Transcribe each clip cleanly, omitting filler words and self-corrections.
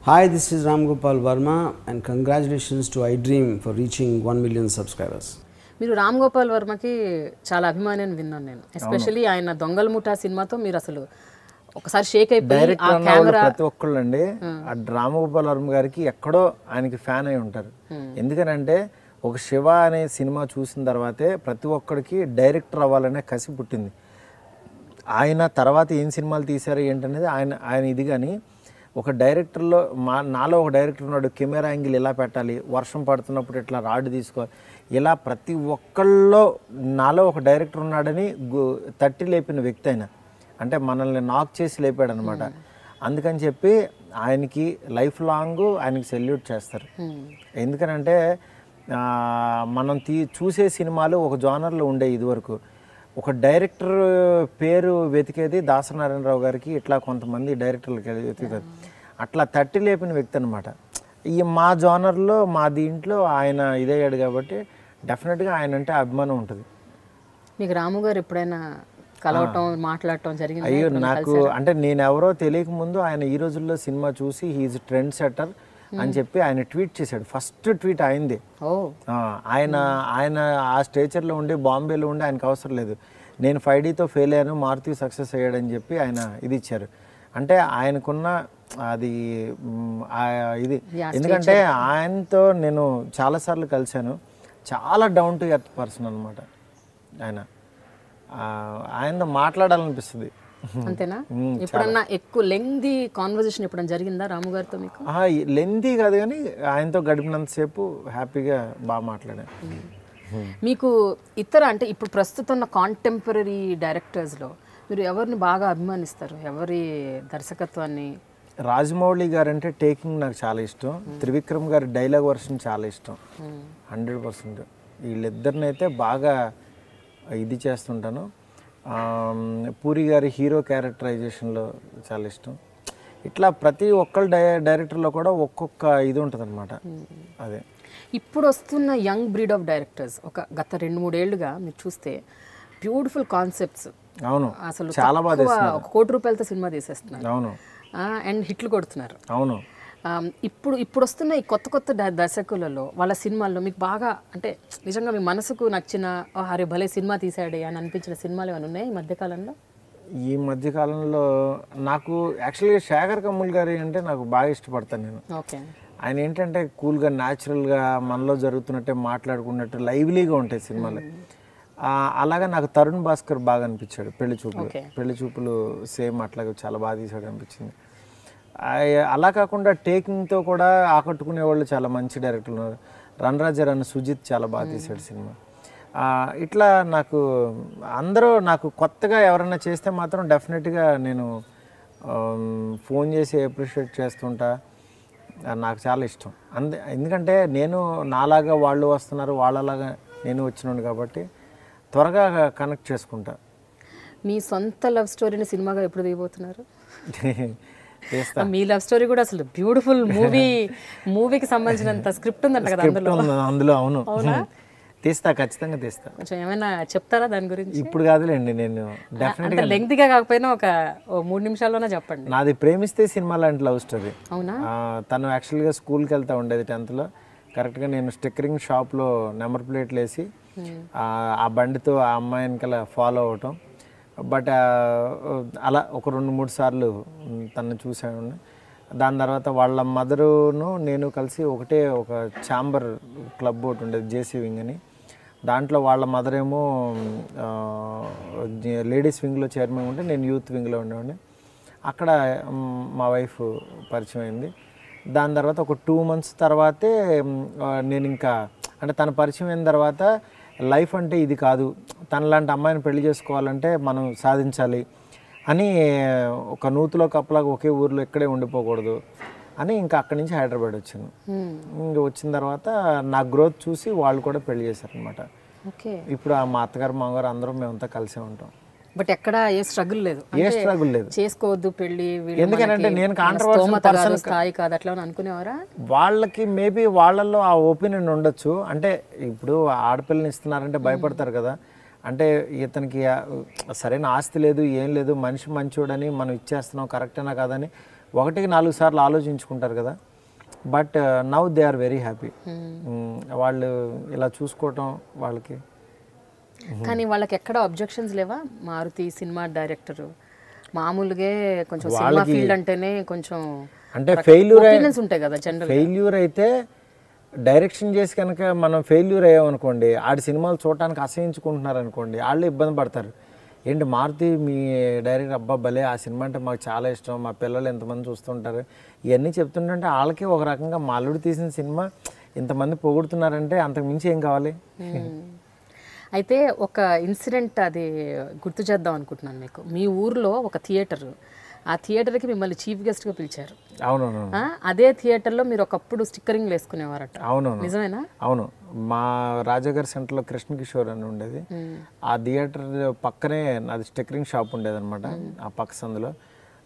Hi, this is Ram Gopal Verma and congratulations to iDream for reaching 1 million subscribers. మీరు రామ్ గోపాల్ వర్మకి చాలా అభిమానాన్ని విన్నాను నేను. ఎస్పెషల్లీ ఆయన దొంగల ముఠా సినిమాతో మీరు అసలు ఒకసారి షేక్ అయిపోయి ఆ కెమెరా ప్రతి ఒక్కళ్ళు అండి ఆ రామ్ గోపాల్ వర్మ గారికి ఎక్కడో ఆయనకి ఫ్యాన్ అయి ఉంటారు. ఎందుకనంటే ఒక శివ అనే సినిమా చూసిన తర్వాతే ప్రతి ఒక్కడికి డైరెక్టర్ అవ్వాలనే కసి పుట్టింది. ఆయన తర్వాత ఏం సినిమాలు తీశారు ఏంటనేది ఆయన ఇది. కానీ ఒక డైరెక్టర్లో నాలో ఒక డైరెక్టర్ ఉన్నాడు, కెమెరా యాంగిల్ ఇలా పెట్టాలి, వర్షం పడుతున్నప్పుడు ఇట్లా రాడ్ తీసుకోవాలి, ఇలా ప్రతి ఒక్కళ్ళలో నాలో ఒక డైరెక్టర్ ఉన్నాడని తట్టి లేపిన వ్యక్తి అయినా, అంటే మనల్ని నాక్ చేసి లేపాడు అనమాట. అందుకని చెప్పి ఆయనకి లైఫ్ లాంగ్ ఆయనకి సెల్యూట్ చేస్తారు. ఎందుకనంటే మనం చూసే సినిమాలు ఒక జానర్లో ఉండే ఇదివరకు ఒక డైరెక్టర్ పేరు వెతికేది దాసనారాయణరావు గారికి, ఇట్లా కొంతమంది డైరెక్టర్లకి వెతుకుతారు. అట్లా తట్టి లేపిన వ్యక్తి అనమాట. ఈ మా జానర్లో మా దీంట్లో ఆయన ఇదయ్యాడు కాబట్టి డెఫినెట్గా ఆయన అంటే అభిమానం ఉంటుంది. మీకు రాము గారు ఎప్పుడైనా కలవటం మాట్లాడటం జరిగింది? అయ్యో నాకు అంటే నేను ఎవరో తెలియక ముందు ఆయన ఈ రోజుల్లో సినిమా చూసి హీఈస్ ట్రెండ్ సెట్టర్ అని చెప్పి ఆయన ట్వీట్ చేశాడు. ఫస్ట్ ట్వీట్ అయింది. ఆయన ఆ స్టేచర్లో ఉండి బాంబేలో ఉండి ఆయనకు అవసరం లేదు, నేను 5Dతో ఫెయిల్ అయ్యాను, మారుతి సక్సెస్ అయ్యాడని చెప్పి ఆయన ఇది ఇచ్చారు. అంటే ఆయనకున్న అది ఇది. ఎందుకంటే ఆయనతో నేను చాలాసార్లు కలిశాను. చాలా డౌన్ టు ఎర్త్ పర్సన్ అనమాట ఆయన. ఆయనతో మాట్లాడాలనిపిస్తుంది. అంతేనా? ఎప్పుడన్నా ఎక్కువ లెంగ్దీ కాన్వర్జేషన్ ఎప్పుడన్నా జరిగిందా రాము గారితో మీకు? లెంగ్దీ కాదు, కానీ ఆయనతో గడిపినంతసేపు హ్యాపీగా బాగా మాట్లాడాను. మీకు ఇతర అంటే ఇప్పుడు ప్రస్తుతం ఉన్న కాంటెంపరీ డైరెక్టర్స్లో మీరు ఎవరిని బాగా అభిమానిస్తారు? ఎవరి దర్శకత్వాన్ని? రాజమౌళి గారు అంటే టేకింగ్ నాకు చాలా ఇష్టం. త్రివిక్రమ్ గారి డైలాగ్ వర్షన్ చాలా ఇష్టం 100%. వీళ్ళిద్దరినైతే బాగా ఇది చేస్తుంటాను. పూరి గారి హీరో క్యారెక్టరైజేషన్లో చాలా ఇష్టం. ఇట్లా ప్రతి ఒక్కళ్ళ డైరెక్టర్లో కూడా ఒక్కొక్క ఇది ఉంటుంది అనమాట. అదే ఇప్పుడు వస్తున్న యంగ్ బ్రీడ్ ఆఫ్ డైరెక్టర్స్ ఒక గత 2-3 ఏళ్ళుగా మీరు చూస్తే బ్యూటిఫుల్ కాన్సెప్ట్స్. అవును, అసలు చాలా బాగా ₹1 కోటి సినిమా తీసేస్తున్నారు. అవును, అండ్ హిట్లు కొడుతున్నారు. అవును. ఇప్పుడు వస్తున్న ఈ కొత్త దర్శకులలో వాళ్ళ సినిమాల్లో మీకు బాగా అంటే నిజంగా మీ మనసుకు నచ్చిన హరే భలే సినిమా తీసాడే అని అనిపించిన సినిమాలు ఏమైనా ఉన్నాయి ఈ మధ్యకాలంలో? ఈ మధ్యకాలంలో నాకు యాక్చువల్గా శేఖర్ కమ్ముల్ గారి అంటే నాకు బాగా ఇష్టపడతాను నేను. ఓకే. ఆయన ఏంటంటే కూల్గా న్యాచురల్గా మనలో జరుగుతున్నట్టే మాట్లాడుకున్నట్టు లైవ్లీగా ఉంటాయి సినిమాలు. అలాగా నాకు తరుణ్ భాస్కర్ బాగా అనిపించాడు. పెళ్లి చూపులు సేమ్ అట్లాగే చాలా బాగా తీసాడు అనిపించింది. అలా కాకుండా టేకింగ్తో కూడా ఆకట్టుకునే వాళ్ళు చాలా మంచి డైరెక్టర్లు ఉన్నారు. రణరాజర్ అన్న సుజిత్ చాలా బాగా తీశాడు సినిమా. ఇట్లా నాకు అందరూ నాకు కొత్తగా ఎవరైనా చేస్తే మాత్రం డెఫినెట్గా నేను ఫోన్ చేసి అప్రిషియేట్ చేస్తుంటా. నాకు చాలా ఇష్టం. ఎందుకంటే నేను నాలాగా వాళ్ళు వస్తున్నారు, వాళ్ళలాగా నేను వచ్చినాను కాబట్టి త్వరగా కనెక్ట్ చేసుకుంటా. మీ సొంత లవ్ స్టోరీని సినిమాగా ఎప్పుడు తీయబోతున్నారు? మీ లవ్ స్టోరీ కూడా అసలు బ్యూటిఫుల్ మూవీకి సంబంధించినంత స్క్రిప్ట్ ఉందంట కదా అందులో. అవును, తీస్తా, ఖచ్చితంగా తీస్తా. కొంచెం ఏమైనా చెప్తారా దాని గురించి? ఇప్పుడు కాదులేండి, నేను డెఫినెట్గా లెంగ్తీగా కాకపోయినా ఒక 3 నిమిషాల్లోనే చెప్పండి. నాది ప్రేమిస్తే సినిమా లాంటి లవ్ స్టోరీ. అవునా? తను యాక్చువల్గా స్కూల్కి వెళ్తా ఉండేది 10th. కరెక్ట్గా నేను స్టిక్కరింగ్ షాప్లో నెంబర్ ప్లేట్లు వేసి ఆ బండితో ఆ అమ్మాయి వెనకాల ఫాలో అవటం. బట్ అలా ఒక 2-3 సార్లు తను చూసాను. దాని తర్వాత వాళ్ళ మదరును నేను కలిసి ఒకటే ఒక ఛాంబర్ క్లబ్ ఒకటి ఉండేది, జేసీ వింగ్ అని. దాంట్లో వాళ్ళ మదర్ ఏమో లేడీస్ వింగ్లో చైర్మన్ ఉంటే నేను యూత్ వింగ్లో ఉండేవాడిని. అక్కడ మా వైఫ్ పరిచయం అయింది. దాని తర్వాత ఒక 2 months తర్వాతే నేను ఇంకా అంటే తన పరిచయం అయిన తర్వాత లైఫ్ అంటే ఇది కాదు, తనలాంటి అమ్మాయిని పెళ్లి చేసుకోవాలంటే మనం సాధించాలి అని ఒక నూతులో కప్పలాగా ఒకే ఊర్లో ఇక్కడే ఉండిపోకూడదు అని ఇంకా అక్కడి నుంచి హైదరాబాద్ వచ్చాను. ఇంకా వచ్చిన తర్వాత నా గ్రోత్ చూసి వాళ్ళు కూడా పెళ్లి చేశారనమాట. ఇప్పుడు మా అత్తగారు మామగారు అందరం మేమంతా కలిసే ఉంటాం. బట్ ఎక్కడ ఏ స్ట్రగుల్ లేదు, చేసుకోవద్దు పెళ్లి, ఎందుకంటే నేను కాంట్రవర్షియల్ స్థాయి కాదు అట్లా అనుకునేవారా? వాళ్ళకి మేబీ వాళ్ళల్లో ఆ ఒపీనియన్ ఉండొచ్చు. అంటే ఇప్పుడు ఆడపిల్లని ఇస్తున్నారంటే భయపడతారు కదా, అంటే ఇతనికి సరైన ఆస్తి లేదు, ఏం లేదు, మనిషి మంచోడని మనం ఇచ్చేస్తున్నాం, కరెక్టేనా కాదని 1-4 సార్లు ఆలోచించుకుంటారు కదా. But now they are very happy. వాళ్ళు ఇలా చూసుకోవటం వాళ్ళకి. కానీ వాళ్ళకి ఎక్కడ అబ్జెక్షన్స్ లేవా? మారుతి సినిమా డైరెక్టర్ మామూలుగా కొంచెం సినిమా ఫీల్డ్ అంటేనే కొంచెం అంటే ఫెయిల్యూర్ ఉంటాయి కదా జనరల్. ఫెయిల్యూర్ అయితే డైరెక్షన్ చేసి కనుక మనం ఫెయిల్యూర్ అయ్యామనుకోండి, ఆడి సినిమాలు చూడటానికి అసహించుకుంటున్నారు అనుకోండి, వాళ్ళు ఇబ్బంది పడతారు. ఏంటి మారుతి మీ డైరెక్టర్ అబ్బా భలే, ఆ సినిమా అంటే మాకు చాలా ఇష్టం, మా పిల్లలు ఎంతమంది చూస్తుంటారు, ఇవన్నీ చెప్తుంటే వాళ్ళకి ఒక రకంగా మా అల్లుడు తీసిన సినిమా ఇంతమంది పొగుడుతున్నారంటే అంతకు మించి ఏం కావాలి. అయితే ఒక ఇన్సిడెంట్ అది గుర్తు చేద్దాం అనుకుంటున్నాను మీకు. మీ ఊర్లో ఒక థియేటర్, ఆ థియేటర్కి మిమ్మల్ని చీఫ్ గెస్ట్గా పిలిచారు. అవునవును. అదే థియేటర్లో మీరు ఒకప్పుడు స్టిక్కరింగ్లు వేసుకునేవారట. అవునవును. నిజమేనా? అవును. మా రాజాగారి సెంటర్లో కృష్ణ కిషోర్ అని ఉండేది. ఆ థియేటర్ పక్కనే అది స్టిక్కరింగ్ షాప్ ఉండేది అనమాట. ఆ పక్క సందులో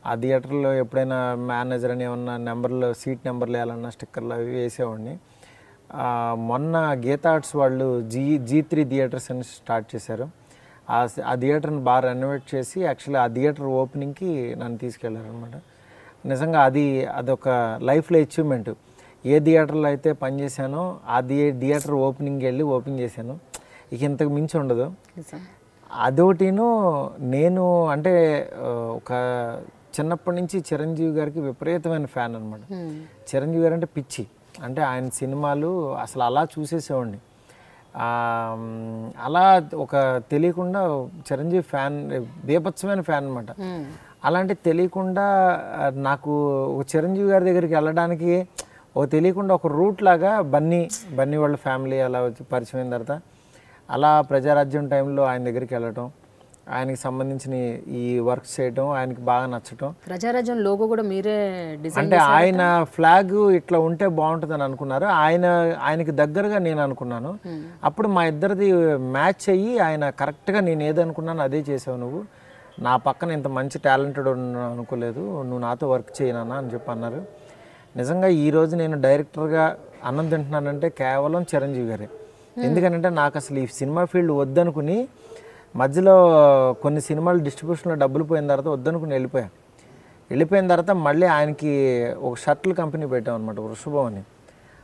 ఆ థియేటర్లో ఎప్పుడైనా మేనేజర్ అని ఏమన్నా నెంబర్లు, సీట్ నెంబర్లు వేయాలన్నా స్టిక్కర్లు అవి వేసేవాడిని. మొన్న గీతా ఆర్ట్స్ వాళ్ళు G3 థియేటర్స్ అని స్టార్ట్ చేశారు. ఆ థియేటర్ని బాగా రెనోవేట్ చేసి యాక్చువల్లీ ఆ థియేటర్ ఓపెనింగ్కి నన్ను తీసుకెళ్లారు అనమాట. నిజంగా అదొక లైఫ్లో అచీవ్మెంట్. ఏ థియేటర్లో అయితే పనిచేశానో ఆ థియేటర్ ఓపెనింగ్కి వెళ్ళి ఓపెన్ చేశాను. ఇక ఇంతకు మించి ఉండదు. అదొకటిను. నేను అంటే ఒక చిన్నప్పటి నుంచి చిరంజీవి గారికి విపరీతమైన ఫ్యాన్ అనమాట. చిరంజీవి గారు అంటే పిచ్చి. అంటే ఆయన సినిమాలు అసలు అలా చూసేసేవాడిని. అలా ఒక తెలియకుండా చిరంజీవి ఫ్యాన్, బీభత్సమైన ఫ్యాన్ అనమాట. అలాంటి తెలియకుండా నాకు చిరంజీవి గారి దగ్గరికి వెళ్ళడానికి తెలియకుండా ఒక రూట్ లాగా బన్నీ వాళ్ళ ఫ్యామిలీ అలా వచ్చి పరిచయం అయిన తర్వాత అలా ప్రజారాజ్యం టైంలో ఆయన దగ్గరికి వెళ్ళటం, ఆయనకి సంబంధించిన ఈ వర్క్ చేయటం ఆయనకి బాగా నచ్చటం. ప్రజారాజ్యం లోగో కూడా మీరే డిజైన్ అంటే ఆయన ఫ్లాగ్ ఇట్లా ఉంటే బాగుంటుందని అనుకున్నారు. ఆయనకి దగ్గరగా నేను అనుకున్నాను. అప్పుడు మా ఇద్దరిది మ్యాచ్ అయ్యి ఆయన కరెక్ట్గా నేను ఏదనుకున్నాను అదే చేసావు నువ్వు, నా పక్కన ఇంత మంచి టాలెంటెడ్ అనుకోలేదు, నువ్వు నాతో వర్క్ చేయనన్నా అని చెప్పి అన్నారు. నిజంగా ఈరోజు నేను డైరెక్టర్గా అన్నం తింటున్నానంటే కేవలం చిరంజీవి గారే. ఎందుకంటే నాకు అసలు ఈ సినిమా ఫీల్డ్ వద్దనుకుని మధ్యలో కొన్ని సినిమాలు డిస్ట్రిబ్యూషన్లో డబ్బులు పోయిన తర్వాత వద్దనుకుని వెళ్ళిపోయిన తర్వాత మళ్ళీ ఆయనకి ఒక షర్ట్లు కంపెనీ పెట్టామన్నమాట, వృషభం అని.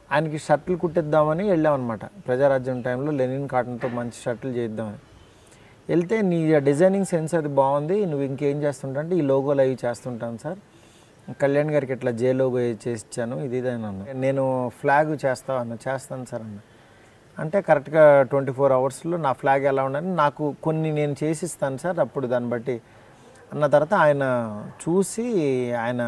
ఆయనకి షర్ట్లు కుట్టిద్దామని వెళ్ళామన్నమాట. ప్రజారాజ్యం టైంలో లెనిన్ కాటన్తో మంచి షర్ట్లు చేద్దామని వెళ్తే, నీ డిజైనింగ్ సెన్స్ అది బాగుంది, నువ్వు ఇంకేం చేస్తుంటే ఈ లోగోలు అవి చేస్తుంటాను సార్, కళ్యాణ్ గారికి ఇట్లా జే లోగో చేసి ఇచ్చాను, ఇది అన్న. నేను ఫ్లాగ్ చేస్తాను సార్ అన్న. అంటే కరెక్ట్గా 24 అవర్స్లో నా ఫ్లాగ్ ఎలా ఉండాలి, నాకు కొన్ని నేను చేసిస్తాను సార్, అప్పుడు దాన్ని బట్టి అన్న తర్వాత ఆయన చూసి, ఆయన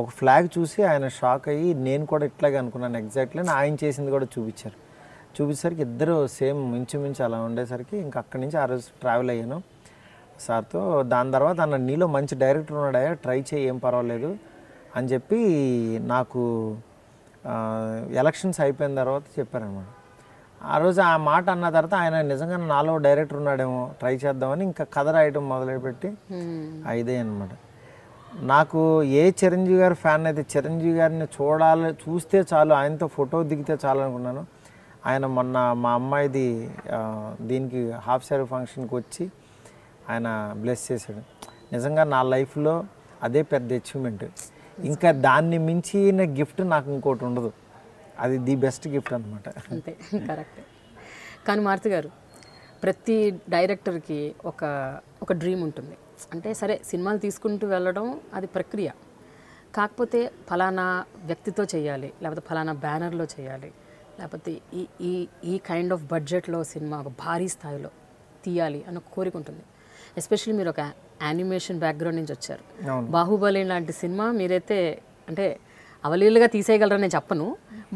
ఒక ఫ్లాగ్ చూసి ఆయన షాక్ అయ్యి, నేను కూడా ఇట్లాగే అనుకున్నాను ఎగ్జాక్ట్లీ, ఆయన చేసింది కూడా చూపించేసరికి ఇద్దరు సేమ్ ఇంచుమించు అలా ఉండేసరికి ఇంకా అక్కడి నుంచి ఆ రోజు ట్రావెల్ అయ్యాను సార్తో. దాని తర్వాత అన్న నీలో మంచి డైరెక్టర్ ఉన్నాడా, ట్రై చేయి, ఏం పర్వాలేదు అని చెప్పి నాకు ఎలక్షన్స్ అయిపోయిన తర్వాత చెప్పారనమాట. ఆ రోజు ఆ మాట అన్న తర్వాత ఆయన నిజంగా నాలో డైరెక్టర్ ఉన్నాడేమో, ట్రై చేద్దామని ఇంకా కథ రాయటం మొదలుపెట్టి ఇదే అనమాట. నాకు ఏ చిరంజీవి గారి ఫ్యాన్ అయితే చిరంజీవి గారిని చూస్తే చాలు, ఆయనతో ఫోటో దిగితే చాలు అనుకున్నాను. ఆయన మొన్న మా అమ్మాయిది దీనికి హాఫ్ సారీ ఫంక్షన్కి వచ్చి ఆయన బ్లెస్ చేశాడు. నిజంగా నా లైఫ్లో అదే పెద్ద అచీవ్మెంట్. ఇంకా దాన్ని మించిన గిఫ్ట్ నాకు ఇంకోటి ఉండదు. అది ది బెస్ట్ గిఫ్ట్ అనమాట. అంతే, కరెక్ట్. కానీ మారుతి గారు, ప్రతి డైరెక్టర్కి ఒక డ్రీమ్ ఉంటుంది. అంటే సరే సినిమాలు తీసుకుంటూ వెళ్ళడం అది ప్రక్రియ, కాకపోతే ఫలానా వ్యక్తితో చేయాలి, లేకపోతే ఫలానా బ్యానర్లో చేయాలి, లేకపోతే ఈ కైండ్ ఆఫ్ బడ్జెట్లో సినిమా ఒక భారీ స్థాయిలో తీయాలి అని ఒక కోరిక ఉంటుంది. ఎస్పెషల్లీ మీరు ఒక యానిమేషన్ బ్యాక్గ్రౌండ్ నుంచి వచ్చారు. బాహుబలి లాంటి సినిమా మీరైతే అంటే అవలీలుగా తీసేయగలరని నేను చెప్పను,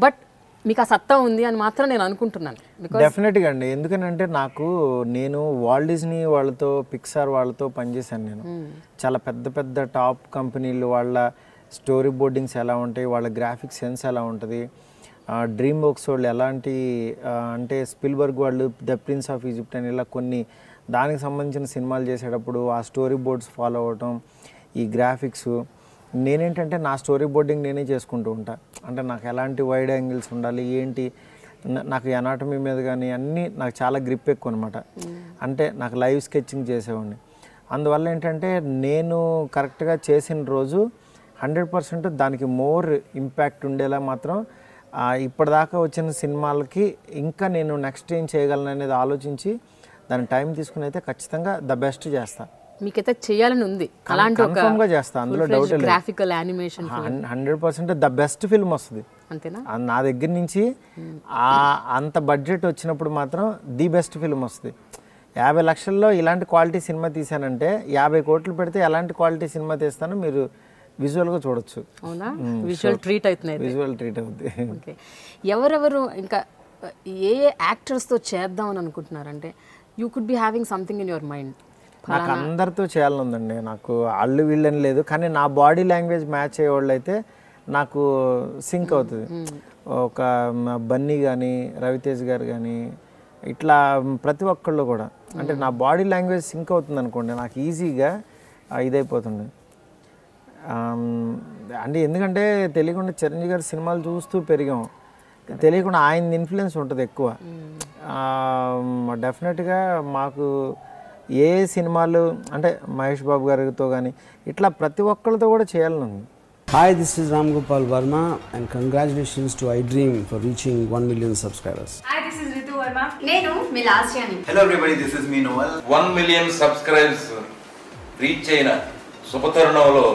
బట్ మీకు ఆ సత్తా ఉంది అని మాత్రం నేను అనుకుంటున్నాను. డెఫినెట్గా అండి. ఎందుకనంటే నేను వాల్ట్ డిజ్నీ వాళ్ళతో, పిక్సార్ వాళ్ళతో పనిచేశాను. నేను చాలా పెద్ద టాప్ కంపెనీలు వాళ్ళ స్టోరీ బోర్డింగ్స్ ఎలా ఉంటాయి, వాళ్ళ గ్రాఫిక్స్ సెన్స్ ఎలా ఉంటుంది, డ్రీమ్ వర్క్స్ వాళ్ళు ఎలాంటి అంటే స్పిల్బర్గ్ వాళ్ళు ద ప్రిన్స్ ఆఫ్ ఈజిప్ట్ అని ఇలా కొన్ని దానికి సంబంధించిన సినిమాలు చేసేటప్పుడు ఆ స్టోరీ బోర్డ్స్ ఫాలో అవ్వటం, ఈ గ్రాఫిక్స్. నేనేంటంటే నా స్టోరీ బోర్డింగ్ నేనే చేసుకుంటూ ఉంటా. అంటే నాకు ఎలాంటి వైడ్ యాంగిల్స్ ఉండాలి, ఏంటి నాకు ఎనాటమీ మీద కానీ అన్నీ నాకు చాలా గ్రిప్ ఎక్కువ అనమాట. అంటే నాకు లైవ్ స్కెచ్చింగ్ చేసేవాడిని. అందువల్ల ఏంటంటే నేను కరెక్ట్గా చేసిన రోజు 100% దానికి మోర్ ఇంపాక్ట్ ఉండేలా మాత్రం ఇప్పటిదాకా వచ్చిన సినిమాలకి ఇంకా నేను నెక్స్ట్ ఏం చేయగలను అనేది ఆలోచించి దాని టైం తీసుకుని అయితే ఖచ్చితంగా ద బెస్ట్ చేస్తాను. మీకైతే చేయాలని ఉంది అలాంటి కన్ఫర్మ్గా చేస్తాను, అందులో డౌట్ లేదు. Graphical animation 100% the best film వస్తుంది అంతేనా? నా దగ్గర నుంచి అంత బడ్జెట్ వచ్చినప్పుడు మాత్రం ది బెస్ట్ ఫిల్మ్ వస్తుంది. 50 లక్షల్లో ఇలాంటి క్వాలిటీ సినిమా తీసానంటే 50 కోట్లు పెడితే ఎలాంటి క్వాలిటీ సినిమా తీస్తానో మీరు విజువల్గా చూడొచ్చు. అవునా? విజువల్ ట్రీట్ అవుతుంది. విజువల్ ట్రీట్ అవుతుంది. ఓకే, ఎవరెవరు ఇంకా ఏ యాక్టర్స్తో చేద్దామని అనుకుంటున్నారంటే you could be having something in your mind? నాకు అందరితో చేయాలని ఉందండి. నాకు అళ్ళు వీళ్ళని లేదు, కానీ నా బాడీ లాంగ్వేజ్ మ్యాచ్ అయ్యేవాళ్ళు అయితే నాకు సింక్ అవుతుంది. ఒక బన్నీ కానీ రవితేజ్ గారు కానీ ఇట్లా ప్రతి ఒక్కళ్ళు కూడా అంటే నా బాడీ లాంగ్వేజ్ సింక్ అవుతుంది అనుకోండి, నాకు ఈజీగా ఇదైపోతుంది. అంటే ఎందుకంటే తెలియకుండా చిరంజీవి గారి సినిమాలు చూస్తూ పెరిగాం, తెలియకుండా ఆయన ఇన్ఫ్లుయెన్స్ ఉంటుంది ఎక్కువ. డెఫినెట్గా మాకు ఏ సినిమాలు అంటే మహేష్ బాబు గారితో కానీ ఇట్లా ప్రతి ఒక్కరితో కూడా చేయాలని ఉంది. Hi, this is Ram Gopal Verma and congratulations to iDream for reaching 1 million subscribers. Hi, this is Ritu Verma. నేను మిలాసియాని. Hello everybody, this is me Noel. 1 million subscribers reach అయిన శుభతరుణంలో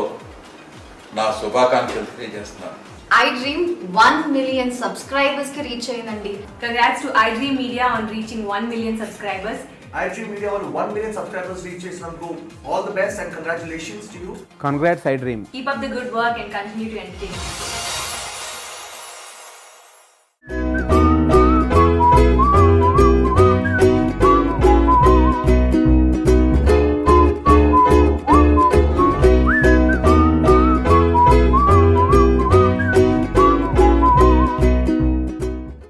నా శుభాకాంక్షలు తెలియజేస్తున్నాను. iDream 1 million సబ్స్క్రైబర్స్ కి reach అయిందండి. Congrats to iDream Media on reaching 1 million subscribers. iDream Media on 1 million subscribers reach చేసినందుకు all the best and congratulations to you. Congrats iDream. Keep up the good work and continue to entertain.